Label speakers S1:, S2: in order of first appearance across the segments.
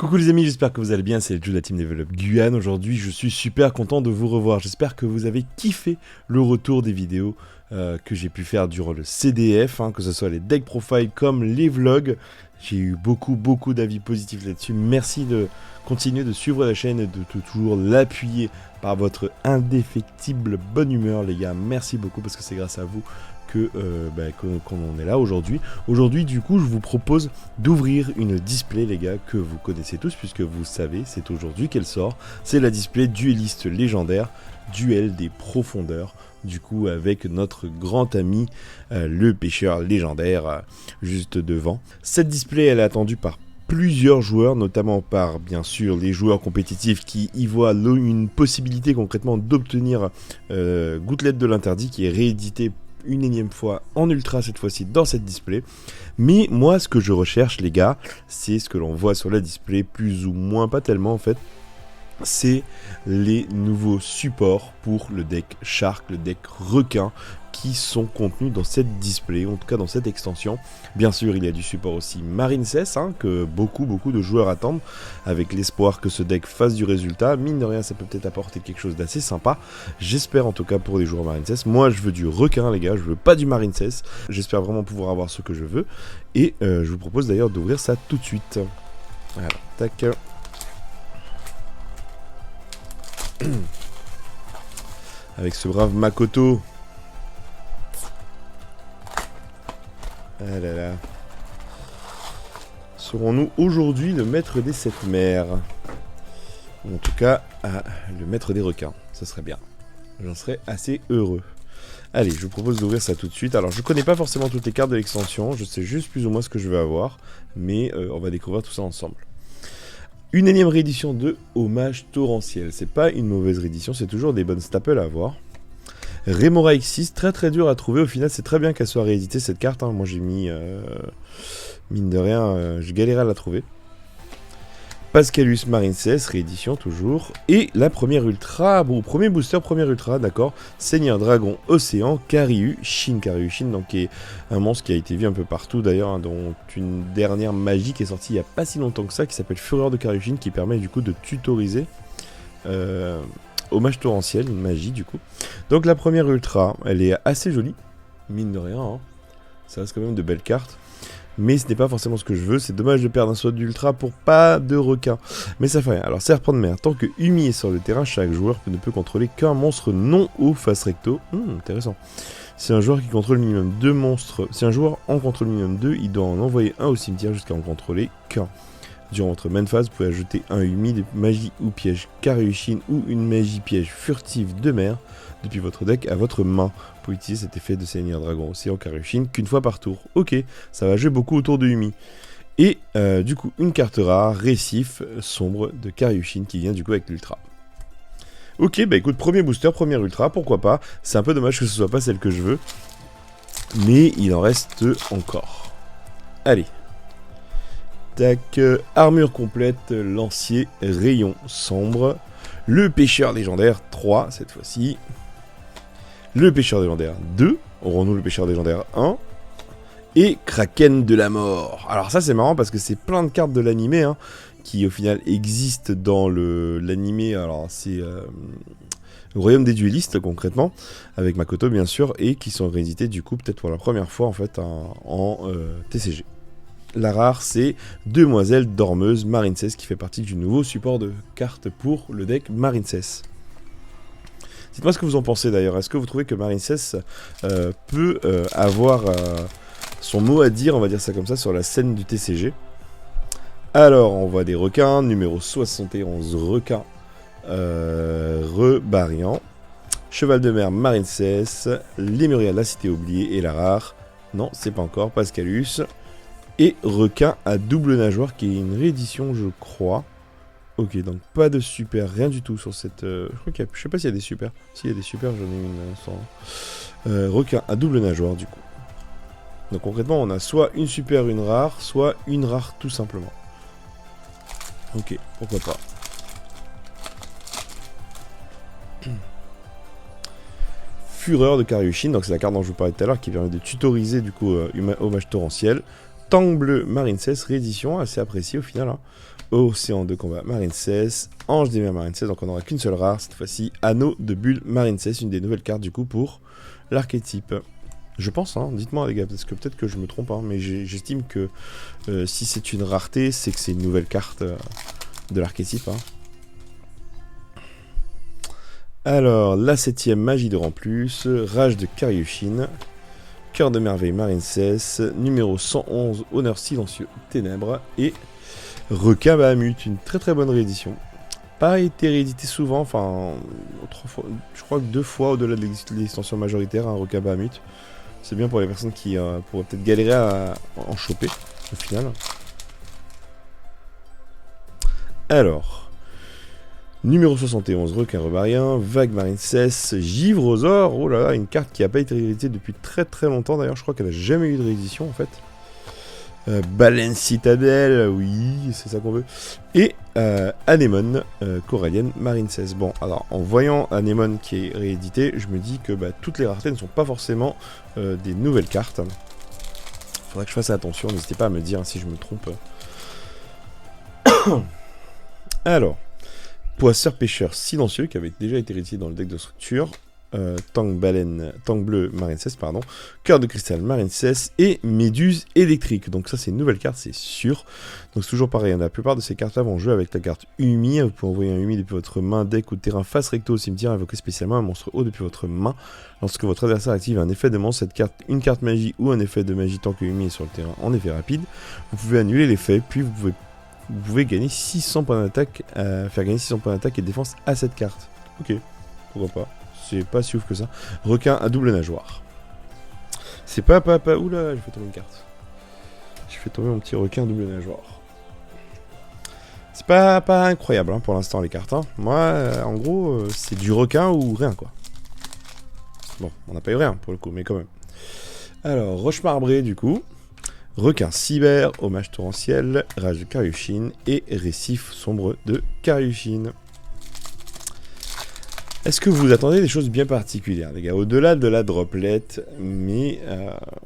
S1: Coucou les amis, j'espère que vous allez bien, c'est le Joe de la Team Develop Guyane. Aujourd'hui, je suis super content de vous revoir. J'espère que vous avez kiffé le retour des vidéos que j'ai pu faire durant le CDF, que ce soit les deck profiles comme les vlogs. J'ai eu beaucoup d'avis positifs là-dessus. Merci de continuer de suivre la chaîne et de toujours l'appuyer par votre indéfectible bonne humeur, les gars. Merci beaucoup parce que c'est grâce à vous qu'on en est là aujourd'hui. Aujourd'hui, du coup, je vous propose d'ouvrir une display, les gars, que vous connaissez tous, puisque vous savez, c'est aujourd'hui qu'elle sort. C'est la display dueliste légendaire, Duel des profondeurs, du coup, avec notre grand ami, le pêcheur légendaire, juste devant. Cette display, elle est attendue par plusieurs joueurs, notamment par, bien sûr, les joueurs compétitifs qui y voient une possibilité concrètement d'obtenir Gouttelette de l'Interdit, qui est réédité une énième fois en ultra cette fois-ci dans cette display. Mais moi ce que je recherche, les gars, c'est ce que l'on voit sur la display, plus ou moins, pas tellement en fait, c'est les nouveaux supports pour le deck Shark, le deck requin, qui sont contenus dans cette display, en tout cas dans cette extension. Bien sûr, il y a du support aussi Marincess, que beaucoup de joueurs attendent, avec l'espoir que ce deck fasse du résultat. Mine de rien, ça peut peut-être apporter quelque chose d'assez sympa. J'espère en tout cas pour les joueurs Marincess. Moi, je veux du requin, les gars, je veux pas du Marincess. J'espère vraiment pouvoir avoir ce que je veux. Et je vous propose d'ailleurs d'ouvrir ça tout de suite. Voilà, tac. Avec ce brave Makoto. Ah là là. Serons-nous aujourd'hui le maître des 7 mers? Ou en tout cas, le maître des requins. Ça serait bien. J'en serais assez heureux. Allez, je vous propose d'ouvrir ça tout de suite. Alors, je connais pas forcément toutes les cartes de l'extension. Je sais juste plus ou moins ce que je vais avoir. Mais on va découvrir tout ça ensemble. Une énième réédition de Hommage Torrentiel. C'est pas une mauvaise réédition, c'est toujours des bonnes staples à avoir. Remora X6, très dur à trouver. Au final, c'est très bien qu'elle soit rééditée cette carte. Moi, j'ai mis, mine de rien, je galérais à la trouver. Pascalus Marincess, réédition toujours. Et la première ultra, premier booster, première ultra, d'accord. Seigneur Dragon Océan, Karyushin. Karyushin, donc qui est un monstre qui a été vu un peu partout d'ailleurs, dont une dernière magie qui est sortie il n'y a pas si longtemps que ça, qui s'appelle Fureur de Karyushin, qui permet du coup de tutoriser Hommage Torrentiel, une magie du coup. Donc la première ultra, elle est assez jolie, mine de rien, ça reste quand même de belles cartes. Mais ce n'est pas forcément ce que je veux, c'est dommage de perdre un saut d'ultra pour pas de requin. Mais ça fait rien. Alors serpent de mer, tant que Umi est sur le terrain, chaque joueur ne peut contrôler qu'un monstre non haut face recto. Intéressant. Si un joueur qui contrôle minimum 2 monstres, si un joueur en contrôle minimum 2, il doit en envoyer un au cimetière jusqu'à en contrôler qu'un. Durant votre main phase, vous pouvez ajouter un Umi de magie ou piège Karyushin ou une magie piège furtive de mer depuis votre deck à votre main. Vous pouvez utiliser cet effet de Seigneur Dragon Océan Karyushin qu'une fois par tour. Ok, ça va jouer beaucoup autour de Umi. Et du coup, une carte rare, Récif sombre de Karyushin qui vient du coup avec l'ultra. Ok, bah écoute, premier booster, première ultra, pourquoi pas. C'est un peu dommage que ce soit pas celle que je veux. Mais il en reste encore. Allez. Tac, armure complète, lancier, rayon sombre. Le pêcheur légendaire 3 cette fois-ci. Le pêcheur légendaire 2. Aurons-nous le pêcheur légendaire 1. Et Kraken de la mort. Alors ça c'est marrant parce que c'est plein de cartes de l'animé qui au final existent dans l'animé. Alors c'est le royaume des duellistes concrètement, avec Makoto bien sûr, et qui sont réédités du coup peut-être pour la première fois en fait en TCG. La rare, c'est Demoiselle Dormeuse Marincess qui fait partie du nouveau support de cartes pour le deck Marincess. Dites-moi ce que vous en pensez d'ailleurs. Est-ce que vous trouvez que Marincess peut avoir son mot à dire, on va dire ça comme ça, sur la scène du TCG? Alors, on voit des requins, numéro 71 requin, Rebarian, Cheval de mer Marincess, Lémuria la cité oubliée et la rare. Non, c'est pas encore, Pascalus. Et requin à double nageoire qui est une réédition je crois. Ok, donc pas de super, rien du tout sur cette... je crois qu'il y a... Je sais pas s'il y a des super. S'il y a des super, j'en ai une sans... requin à double nageoire du coup. Donc concrètement on a soit une super, une rare, soit une rare tout simplement. Ok, pourquoi pas. Fureur de Karyushin, donc c'est la carte dont je vous parlais tout à l'heure qui permet de tutoriser du coup Hommage Torrentiel. Tang bleu Marincess, réédition, assez appréciée au final. Océan de combat Marine 16, Ange des mers Marine 16, donc on n'aura qu'une seule rare, cette fois-ci Anneau de bulle Marine 16, une des nouvelles cartes du coup pour l'archétype. Je pense, hein, dites-moi les gars, parce que peut-être que je me trompe, hein, mais j'estime que si c'est une rareté, c'est que c'est une nouvelle carte de l'archétype. Hein. Alors, la 7ème magie de rang plus, Rage de Karyushin, Cœur de merveille Marine 16, numéro 111, Honneur silencieux Ténèbres, et Requin Bahamut, une très bonne réédition. Pas été réédité souvent, enfin, 3 fois, je crois que 2 fois au-delà de l'extension majoritaire, un Requin Bahamut. C'est bien pour les personnes qui pourraient peut-être galérer à en choper, au final. Alors, numéro 71, Requin Rebarien, Vague Marine 16, Givrosaure, oh là là, une carte qui n'a pas été rééditée depuis très longtemps, d'ailleurs, je crois qu'elle n'a jamais eu de réédition, en fait. Baleine Citadelle, oui, c'est ça qu'on veut. Et Anémone, Corallienne, Marine 16. Bon, alors, en voyant Anémone qui est réédité, je me dis que toutes les raretés ne sont pas forcément des nouvelles cartes. Faudrait que je fasse attention, n'hésitez pas à me dire si je me trompe. Alors, Poisseur Pêcheur Silencieux, qui avait déjà été réédité dans le deck de structure. Tank Bleu Marine 16, pardon, Cœur de Cristal Marine 16 et Méduse Électrique. Donc ça c'est une nouvelle carte, c'est sûr. Donc c'est toujours pareil, la plupart de ces cartes là vont jouer avec la carte Umi. Vous pouvez envoyer un Umi depuis votre main, deck ou terrain face recto au cimetière, invoquer spécialement un monstre haut depuis votre main. Lorsque votre adversaire active un effet de monstre, une carte magie ou un effet de magie tant que Umi est sur le terrain en effet rapide, vous pouvez annuler l'effet, puis vous pouvez gagner 600 points d'attaque, faire gagner 600 points d'attaque et de défense à cette carte. Ok, pourquoi pas. C'est pas si ouf que ça. Requin à double nageoire. C'est pas... Oula, j'ai fait tomber une carte. J'ai fait tomber mon petit requin à double nageoire. C'est pas incroyable hein, pour l'instant les cartes. Hein. Moi, en gros, c'est du requin ou rien quoi. Bon, on n'a pas eu rien pour le coup, mais quand même. Alors, Roche Marbrée du coup. Requin Cyber, Hommage Torrentiel, Rage de Karyushin et Récif Sombre de Karyushin. Est-ce que vous attendez des choses bien particulières, les gars, au-delà de la droplet? Mais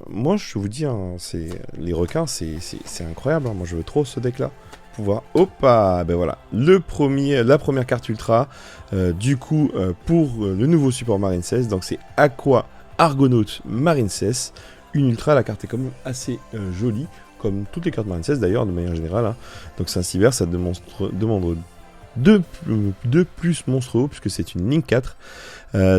S1: moi, je vous dis, hein, les requins, c'est incroyable. Hein. Moi, je veux trop ce deck-là. Pouvoir... Hoppa, ben voilà. La première carte ultra, du coup, pour le nouveau support Marine 16. Donc, c'est Aqua Argonaut Marine 16. Une ultra, la carte est quand même assez jolie, comme toutes les cartes Marine 16 d'ailleurs, de manière générale. Hein. Donc, c'est un cyber, ça demande 2 plus monstre haut, puisque c'est une ligne 4.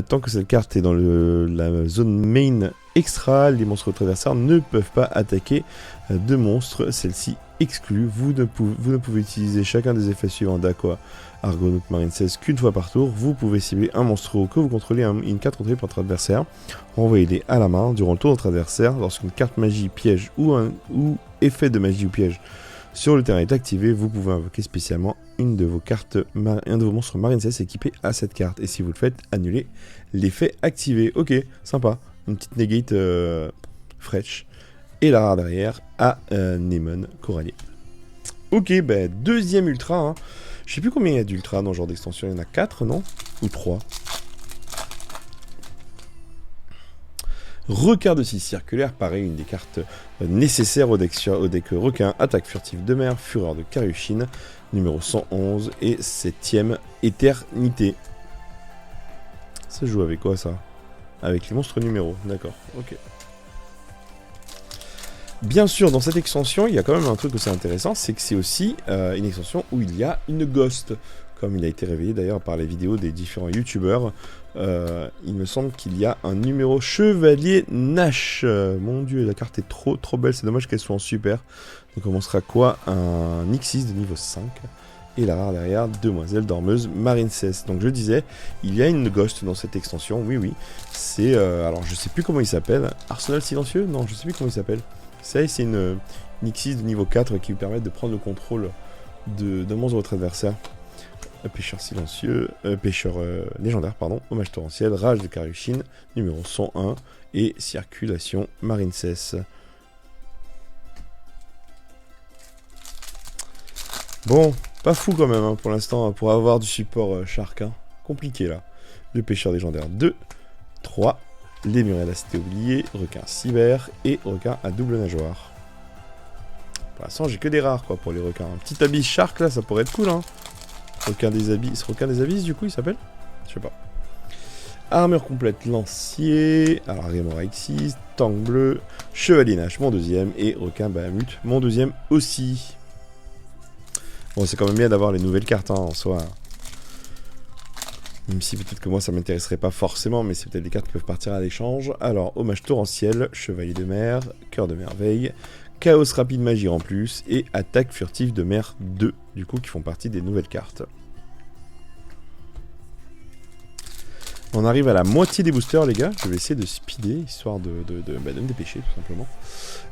S1: Tant que cette carte est dans la zone main extra, les monstres de votre adversaire ne peuvent pas attaquer de monstres, celle-ci exclue. Vous ne pouvez utiliser chacun des effets suivants d'Aqua Argonaut Marine 16 qu'une fois par tour. Vous pouvez cibler un monstre haut que vous contrôlez, une carte contrôlée par votre adversaire. Renvoyez-les à la main durant le tour de votre adversaire. Lorsqu'une carte magie, piège ou effet de magie ou piège sur le terrain est activé, vous pouvez invoquer spécialement un de vos monstres Marine 16 équipés à cette carte. Et si vous le faites, annulez l'effet activé. Ok, sympa. Une petite negate fraîche. Et la rare derrière à Anémone Corallienne. Ok, ben deuxième ultra. Hein. Je sais plus combien il y a d'ultra dans ce genre d'extension. Il y en a 4, non? Ou 3? Requin de 6 circulaire, pareil, une des cartes nécessaires au deck requin, attaque furtive de mer, fureur de Karyushin, numéro 111 et 7ème éternité. Ça joue avec quoi ça? Avec les monstres numéros, d'accord, ok. Bien sûr, dans cette extension, il y a quand même un truc aussi intéressant, c'est que c'est aussi une extension où il y a une ghost. Comme il a été révélé d'ailleurs par les vidéos des différents youtubeurs, il me semble qu'il y a un numéro Chevalier Nash. Mon dieu, la carte est trop belle, c'est dommage qu'elle soit en super. Donc on sera quoi? Un X6 de niveau 5. Et la rare derrière, Demoiselle Dormeuse Marine 16. Donc je disais, il y a une ghost dans cette extension, oui. C'est, alors je sais plus comment il s'appelle. Arsenal Silencieux? Non, je sais plus comment il s'appelle. C'est une X6 de niveau 4 qui vous permet de prendre le contrôle de monstre de votre adversaire. Pêcheur silencieux, pêcheur légendaire, pardon, Hommage torrentiel, Rage de Karyushin, numéro 101, et Circulation Marine 16. Bon, pas fou quand même, hein, pour l'instant, pour avoir du support Shark. Hein. Compliqué là. Le pêcheur légendaire 2, 3, les murets à la cité oubliée, requin cyber et requin à double nageoire. Pour l'instant, j'ai que des rares, quoi, pour les requins. Un petit abyss shark, là, ça pourrait être cool, hein. Requin des abysses, du coup, il s'appelle? Je sais pas. Armure complète, lancier. Alors, Remora X6, tank bleu, chevalier Nash, mon deuxième, et requin Bahamut, mon deuxième aussi. Bon, c'est quand même bien d'avoir les nouvelles cartes, hein, en soi. Même si peut-être que moi, ça m'intéresserait pas forcément, mais c'est peut-être des cartes qui peuvent partir à l'échange. Alors, hommage torrentiel, chevalier de mer, cœur de merveille, chaos rapide magie en plus, et attaque furtive de mer 2, du coup, qui font partie des nouvelles cartes. On arrive à la moitié des boosters, les gars. Je vais essayer de speeder, histoire de me dépêcher, tout simplement.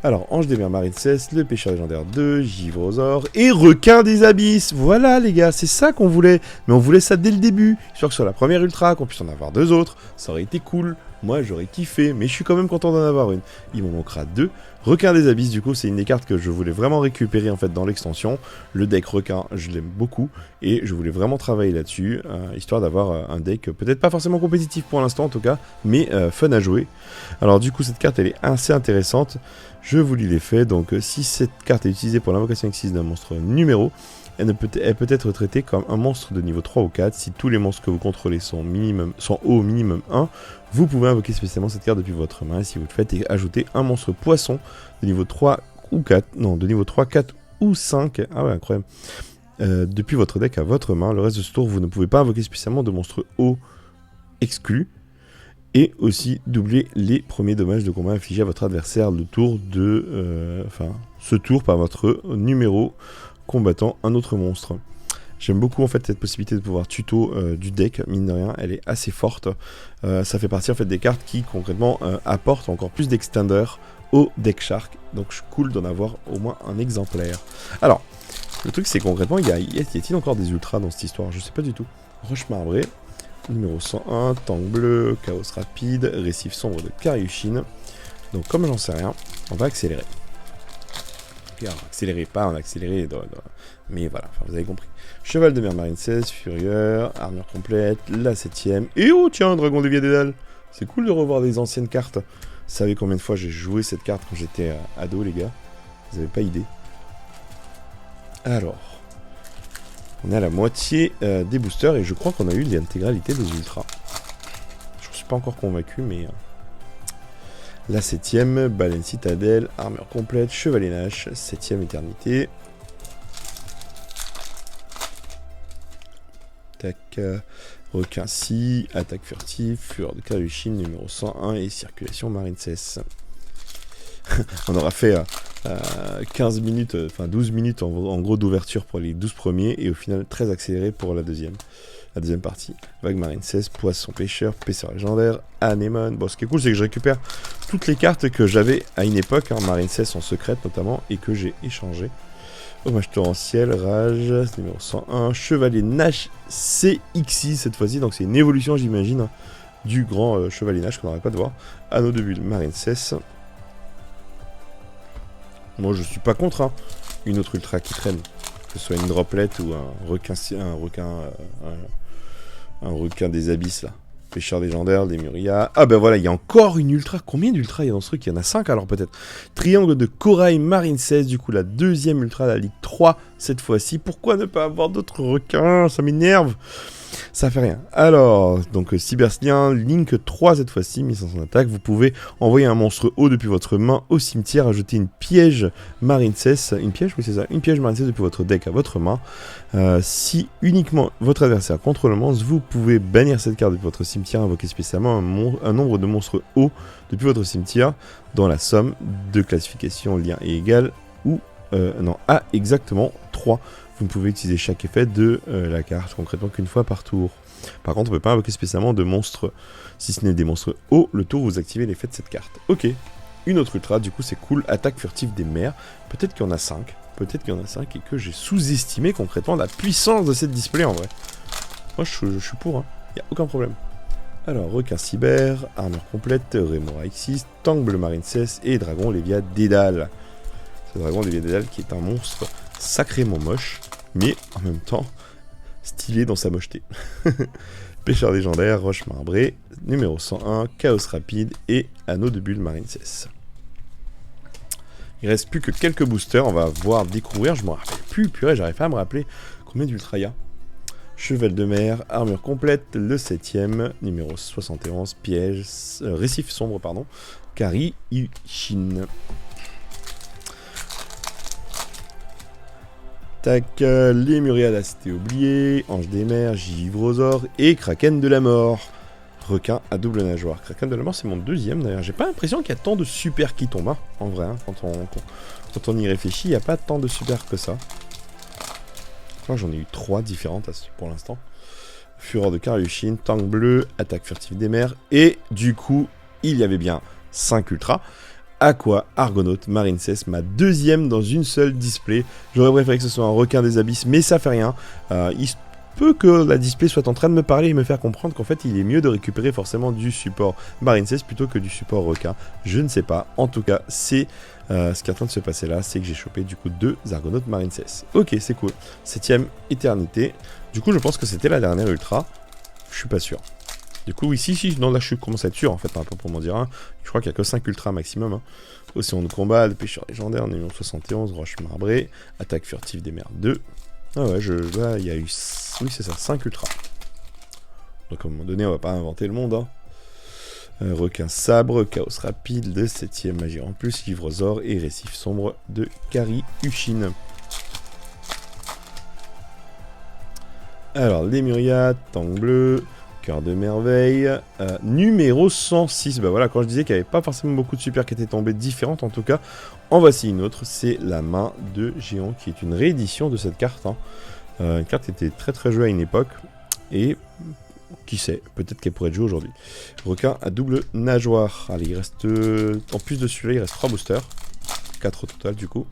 S1: Alors, Ange des mers marine 16, le pêcheur légendaire 2, Givrosaure et requin des abysses. Voilà, les gars, c'est ça qu'on voulait. Mais on voulait ça dès le début. Sûr que sur la première ultra, qu'on puisse en avoir 2 autres, ça aurait été cool. Moi, j'aurais kiffé, mais je suis quand même content d'en avoir une. Il m'en manquera 2. Requin des abysses, du coup, c'est une des cartes que je voulais vraiment récupérer en fait dans l'extension. Le deck requin, je l'aime beaucoup et je voulais vraiment travailler là-dessus, histoire d'avoir un deck peut-être pas forcément compétitif pour l'instant en tout cas, mais fun à jouer. Alors du coup, cette carte, elle est assez intéressante. Je vous lis les faits. Donc, si cette carte est utilisée pour l'invocation X6 d'un monstre numéro, elle peut être traitée comme un monstre de niveau 3 ou 4. Si tous les monstres que vous contrôlez sont au minimum 1, vous pouvez invoquer spécialement cette carte depuis votre main. Et si vous le faites, ajouter un monstre poisson de niveau 3 ou 4, non, de niveau 3, 4 ou 5, ah ouais, incroyable, depuis votre deck à votre main. Le reste de ce tour, vous ne pouvez pas invoquer spécialement de monstres haut exclus. Et aussi doubler les premiers dommages de combat infligés à votre adversaire le tour de... ce tour par votre numéro combattant un autre monstre. J'aime beaucoup en fait cette possibilité de pouvoir tuto du deck, mine de rien, elle est assez forte. Ça fait partie en fait des cartes qui concrètement apportent encore plus d'extender au deck Shark. Donc je suis cool d'en avoir au moins un exemplaire. Alors, le truc c'est concrètement, y a-t-il encore des ultras dans cette histoire? Je sais pas du tout. Roche marbrée. Numéro 101, tank bleu, chaos rapide, récif sombre de Karyushin. Donc comme j'en sais rien, on va accélérer. Okay, on va accélérer pas, on va accélérer, mais voilà, enfin, vous avez compris. Cheval de mer marine 16, furieur, armure complète, la 7ème. Et oh tiens, dragon dévié des dalles. C'est cool de revoir des anciennes cartes. Vous savez combien de fois j'ai joué cette carte quand j'étais ado, les gars? Vous avez pas idée. Alors... on est à la moitié des boosters et je crois qu'on a eu l'intégralité des ultras. Je ne suis pas encore convaincu, mais... la 7ème, baleine citadelle, armure complète, chevalier Nash, 7ème éternité. Tac, requin si, attaque furtive, fureur de Karyushin, numéro 101 et circulation marine 16. On aura fait 15 minutes, enfin 12 minutes en gros d'ouverture pour les 12 premiers et au final très accéléré pour la deuxième partie. Vague marine 16, poisson pêcheur, pêcheur légendaire, anémone. Bon, ce qui est cool, c'est que je récupère toutes les cartes que j'avais à une époque, hein, marine 16 en secrète notamment, et que j'ai échangé. Hommage torrentiel, rage, numéro 101, chevalier Nash CXI cette fois-ci, donc c'est une évolution j'imagine du grand chevalier Nash qu'on n'aurait pas de voir. Anneau de bulle, marine 16. Moi je suis pas contre hein, une autre ultra qui traîne, que ce soit une droplet ou un requin des abysses là. Pêcheur légendaire, des Muria. Ah ben voilà, il y a encore une ultra. Combien d'ultra il y a dans ce truc? Il y en a 5 alors peut-être. Triangle de corail marine 16, du coup la deuxième ultra, la Ligue 3 cette fois-ci. Pourquoi ne pas avoir d'autres requins? Ça m'énerve. Ça fait rien. Alors, donc Cyberslien, Link 3 cette fois-ci, 1500 attaque. Vous pouvez envoyer un monstre haut depuis votre main au cimetière, ajouter une piège marine 16. Une piège, oui c'est ça. Une piège marine 16 depuis votre deck à votre main. Si uniquement votre adversaire contrôle le monstre, vous pouvez bannir cette carte depuis votre cimetière, invoquer spécialement un nombre de monstres hauts depuis votre cimetière, dont la somme de classification lien est égale ou à exactement 3. Vous ne pouvez utiliser chaque effet de la carte concrètement qu'une fois par tour. Par contre, on ne peut pas invoquer spécialement de monstres, si ce n'est des monstres hauts, le tour où vous activez l'effet de cette carte. Ok, une autre ultra, du coup c'est cool, attaque furtive des mers. Peut-être qu'il y en a 5, et que j'ai sous-estimé concrètement la puissance de cette display en vrai. Moi je suis pour, hein. Il n'y a aucun problème. Alors, requin cyber, armure complète, Remora X6, tank bleu marine 16 et dragon Lévia Dédale. Ce dragon Lévia Dédale qui est un monstre sacrément moche, mais en même temps stylé dans sa mocheté. Pêcheur légendaire, roche marbrée, numéro 101, chaos rapide et anneau de bulle marine 16. Il reste plus que quelques boosters, on va voir découvrir, je m'en rappelle plus, purée, j'arrive pas à me rappeler combien d'ultra il y a. Cheval de mer, armure complète, le 7ème, numéro 71, piège, récif sombre, pardon, Kari Ushin. Tac, les Myriades, c'était oublié, Ange des mers, Givrosaure et Kraken de la mort. Requin à double nageoire. Kraken de la mort, c'est mon deuxième d'ailleurs. J'ai pas l'impression qu'il y a tant de super qui tombent, hein, en vrai. Hein, quand on y réfléchit, il n'y a pas tant de super que ça. Je crois que j'en ai eu 3 différentes pour l'instant. Fureur de Kariushin, Tank bleu, attaque furtive des mers. Et du coup, il y avait bien 5 ultras. Aqua, Argonaute, Marincess, ma deuxième dans une seule display. J'aurais préféré que ce soit un requin des abysses, mais ça fait rien. Il se peut que la display soit en train de me parler et me faire comprendre qu'en fait il est mieux de récupérer forcément du support Marincess plutôt que du support requin. Je ne sais pas. En tout cas, c'est ce qui est en train de se passer là, c'est que j'ai chopé du coup 2 Argonautes Marincess. Ok, c'est cool. 7ème éternité. Du coup, je pense que c'était la dernière ultra. Je suis pas sûr. Du coup, ici, non, là, je commence à être sûr, en fait, un peu pour m'en dire un. Je crois qu'il n'y a que 5 ultras maximum. Hein. Océan de combat, le pêcheur légendaire, numéro 71, roche marbrée, attaque furtive des mers 2. Ah ouais, là, il y a eu... Oui, c'est ça, 5 ultras. Donc, à un moment donné, on va pas inventer le monde, hein. Requin sabre, chaos rapide, le 7ème magie en plus, livresaure et récif sombre de Kari Ushin. Alors, les Myriades, Tank bleu... Cœur de merveille, numéro 106. Bah voilà, quand je disais qu'il n'y avait pas forcément beaucoup de super qui étaient tombées différentes, en tout cas, en voici une autre. C'est la main de Géant, qui est une réédition de cette carte. Hein. Une carte qui était très très jouée à une époque. Et qui sait, peut-être qu'elle pourrait être jouée aujourd'hui. Requin à double nageoire. Allez, il reste. En plus de celui-là, il reste 3 boosters. 4 au total du coup.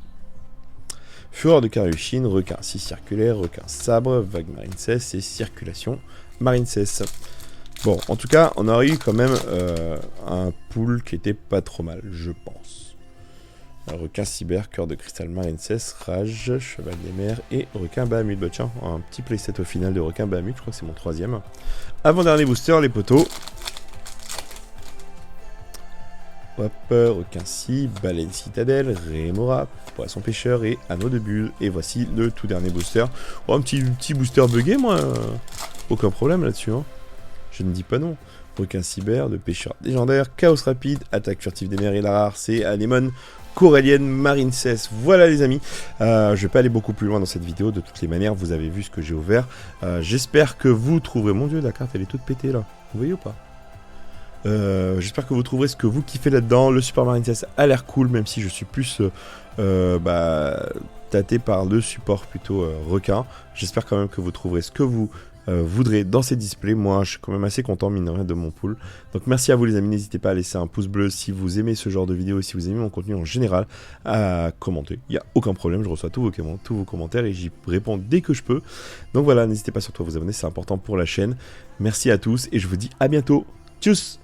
S1: Fureur de Kariushin, requin 6 circulaire, requin sabre, vague Marincess et circulation Marincess. Bon, en tout cas, on aurait eu quand même un pool qui était pas trop mal, je pense. Requin cyber, cœur de cristal Marincess, rage, cheval des mers et requin Bahamut. Bah tiens, un petit playset au final de requin Bahamut, je crois que c'est mon 3ème. Avant-dernier booster, les poteaux. Hop, requin scie, baleine citadelle, Rémora, poisson pêcheur et anneau de bulle. Et voici le tout dernier booster. Oh, un petit booster bugué, moi. Aucun problème là-dessus. Hein. Je ne dis pas non. Requin cyber, de pêcheur légendaire, chaos rapide, attaque furtive des mers et la rare, c'est Anémone, Corélienne, Marincess. Voilà les amis. Je vais pas aller beaucoup plus loin dans cette vidéo. De toutes les manières, vous avez vu ce que j'ai ouvert. J'espère que vous trouverez... Mon dieu, la carte elle est toute pétée là. Vous voyez ou pas? J'espère que vous trouverez ce que vous kiffez là-dedans. Le support Marincess a l'air cool, même si je suis plus tâté par le support plutôt requin. J'espère quand même que vous trouverez ce que vous voudrez dans ces displays. Moi, je suis quand même assez content, mine de rien, de mon pool. Donc merci à vous les amis, n'hésitez pas à laisser un pouce bleu si vous aimez ce genre de vidéo, si vous aimez mon contenu en général, à commenter. Il n'y a aucun problème, je reçois tous vos commentaires et j'y réponds dès que je peux. Donc voilà, n'hésitez pas surtout à vous abonner, c'est important pour la chaîne. Merci à tous et je vous dis à bientôt. Tchuss!